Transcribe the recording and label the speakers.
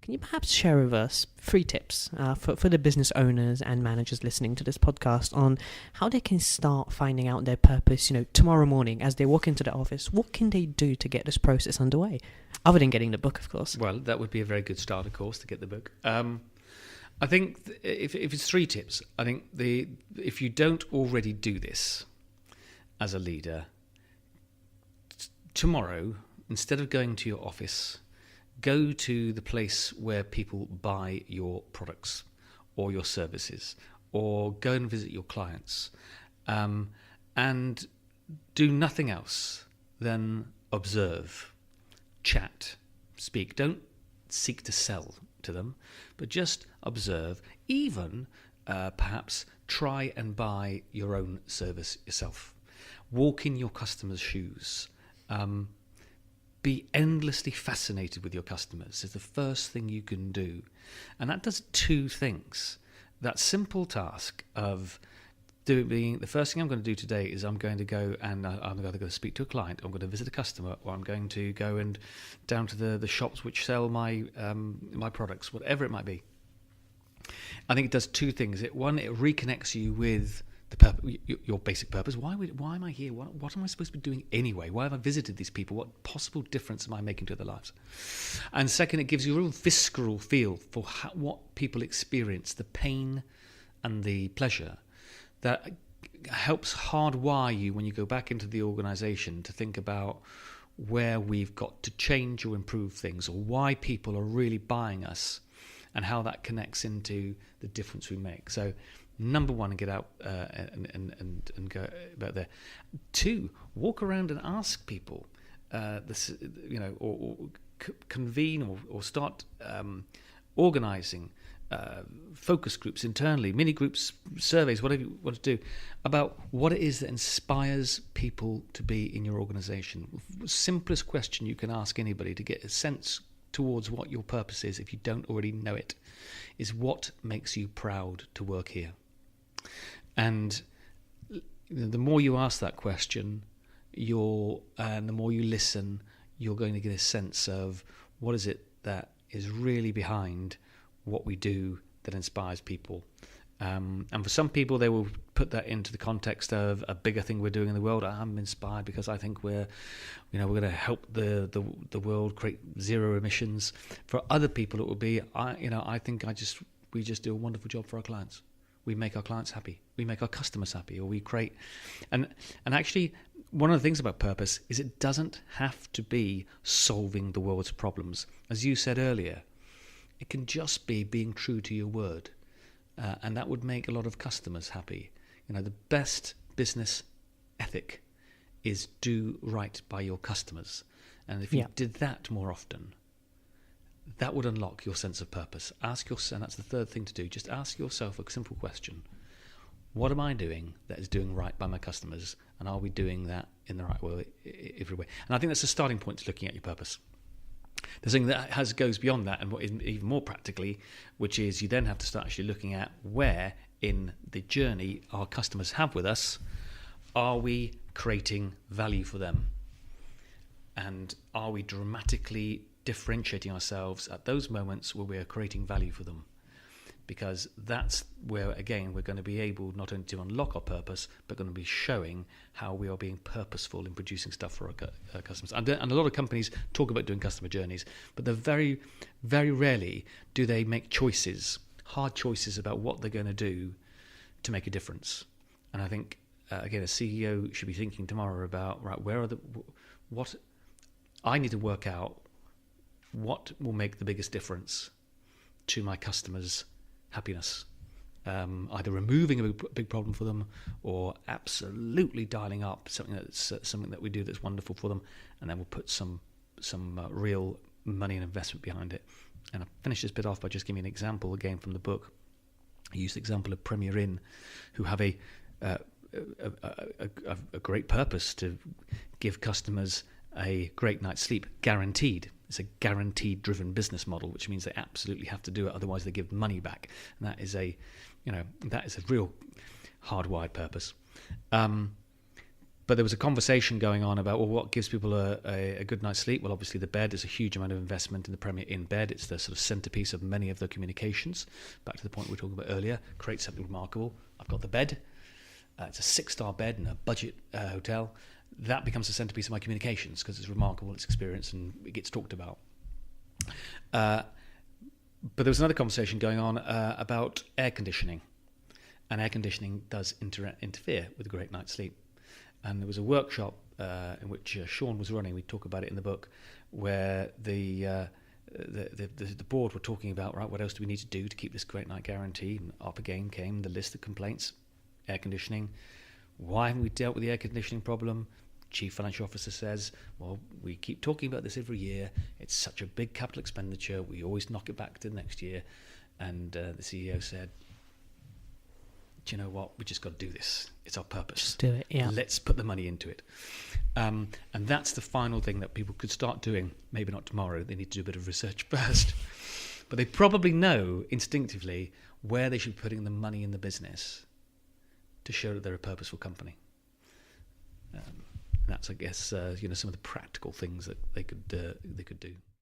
Speaker 1: can you perhaps share with us 3 tips for the business owners and managers listening to this podcast on how they can start finding out their purpose, tomorrow morning as they walk into the office? What can they do to get this process underway? Other than getting the book, of course.
Speaker 2: Well, that would be a very good start, of course, to get the book. I think if it's 3 tips, I think if you don't already do this as a leader, tomorrow, instead of going to your office, go to the place where people buy your products or your services, or go and visit your clients, and do nothing else than observe, chat, speak. Don't seek to sell to them, but just observe, even perhaps try and buy your own service yourself. Walk in your customers' shoes. Be endlessly fascinated with your customers is the first thing you can do. And that does 2 things. That simple task of the first thing I'm going to do today is I'm going to go and I'm going to go speak to a client, I'm going to visit a customer, or I'm going to go and down to the shops which sell my products, whatever it might be. I think it does 2 things. One, it reconnects you with your basic purpose. Why am I here? What am I supposed to be doing anyway? Why have I visited these people? What possible difference am I making to their lives? And second, it gives you a real visceral feel for what people experience, the pain and the pleasure, that helps hardwire you when you go back into the organisation to think about where we've got to change or improve things, or why people are really buying us, and how that connects into the difference we make. So, number 1, get out and go about there. 2, walk around and ask people, or convene or start organising focus groups internally, mini groups, surveys, whatever you want to do, about what it is that inspires people to be in your organisation. Simplest question you can ask anybody to get a sense towards what your purpose is, if you don't already know it, is what makes you proud to work here. And the more you ask that question, and the more you listen, you're going to get a sense of what is it that is really behind what we do that inspires people. And for some people, they will put that into the context of a bigger thing we're doing in the world. I'm inspired because I think we're going to help the world create zero emissions. For other people, it will be, I think we just do a wonderful job for our clients. We make our clients happy. We make our customers happy, or we create. And actually, one of the things about purpose is it doesn't have to be solving the world's problems. As you said earlier, it can just be being true to your word. And that would make a lot of customers happy. The best business ethic is do right by your customers. And if you did that more often, that would unlock your sense of purpose. And that's the 3rd thing to do. Just ask yourself a simple question. What am I doing that is doing right by my customers? And are we doing that in the right way, every way? And I think that's a starting point to looking at your purpose. There's something that goes beyond that, and what is even more practically, which is you then have to start actually looking at where in the journey our customers have with us are we creating value for them, and are we dramatically differentiating ourselves at those moments where we are creating value for them. Because that's where, again, we're going to be able not only to unlock our purpose, but going to be showing how we are being purposeful in producing stuff for our customers. And a lot of companies talk about doing customer journeys, but they're very, very rarely do they make choices, hard choices about what they're going to do to make a difference. And I think, again, a CEO should be thinking tomorrow about, right, what I need to work out what will make the biggest difference to my customers' happiness, either removing a big problem for them, or absolutely dialing up something that we do that's wonderful for them, and then we'll put some real money and investment behind it. And I'll finish this bit off by just giving an example again from the book. I used the example of Premier Inn, who have a great purpose to give customers a great night's sleep, guaranteed. It's a guaranteed driven business model, which means they absolutely have to do it, otherwise they give money back. And that is a real hardwired purpose. But there was a conversation going on about, well, what gives people a good night's sleep? Well, obviously the bed is a huge amount of investment in the Premier in bed. It's the sort of centerpiece of many of the communications. Back to the point we were talking about earlier, create something remarkable. I've got the bed. It's a 6-star bed in a budget hotel. That becomes the centerpiece of my communications because it's remarkable, it's experience, and it gets talked about. But there was another conversation going on about air conditioning. And air conditioning does interfere with a great night's sleep. And there was a workshop in which Sean was running. We talk about it in the book, where the board were talking about, right, what else do we need to do to keep this great night guarantee? And up again came the list of complaints: air conditioning. Why haven't we dealt with the air conditioning problem? Chief Financial Officer says, well, we keep talking about this every year. It's such a big capital expenditure. We always knock it back to the next year. And the CEO said, do you know what? We just got to do this. It's our purpose.
Speaker 1: Just do it, yeah.
Speaker 2: Let's put the money into it. And that's the final thing that people could start doing. Maybe not tomorrow. They need to do a bit of research first. But they probably know instinctively where they should be putting the money in the business to show that they're a purposeful company. That's, I guess, some of the practical things that they could do.